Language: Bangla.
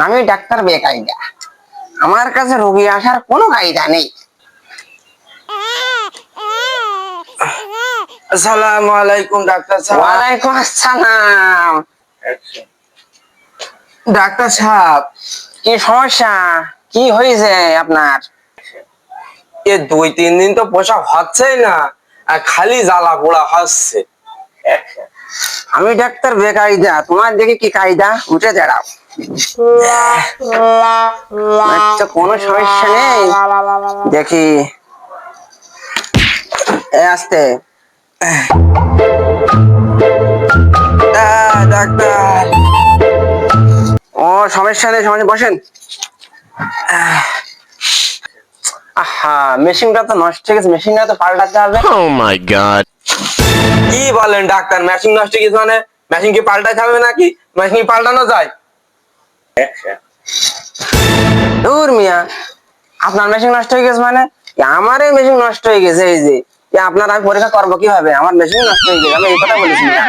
আমি ডাক্তার বেকায়দা, আমার কাছে রোগী আসার কোনো কায়দা নেই। আসসালামু আলাইকুম ডাক্তার সাহেব। ওয়ালাইকুম আসসালাম। ডাক্তার সাহেব, কি সমস্যা? কি হয়েছে আপনার? এ 2-3 দিন তো পোশাক হচ্ছেই না, আর খালি জ্বালা পোড়া হচ্ছে। আমি ডাক্তার বেকায়দা, তোমার দেখি কি কায়দা, উঠে দাঁড়াও। আচ্ছা, কোনো সমস্যা নেই, দেখি। আস্তে। ডাক্তার, ও সমস্যা নেই, সমস্যা, বসেন। আহা, মেশিনটা তো নষ্ট হয়ে গেছে, মেশিনটা তো পাল্টাতে হবে। Oh my god. কি বলেন ডাক্তার? মেশিন নষ্ট কিছু মানে মেশিন কি পাল্টাইতে হবে নাকি? মেশিন কি পাল্টানো যায়? দূর মিয়া, আপনার মেশিন নষ্ট হয়ে গেছে মানে? আমারই মেশিন নষ্ট হয়ে গেছে। এই যে আপনার আমি পরীক্ষা করবো কিভাবে? আমার মেশিন নষ্ট হয়ে গেছে, আমি এই কথা বলেছি না।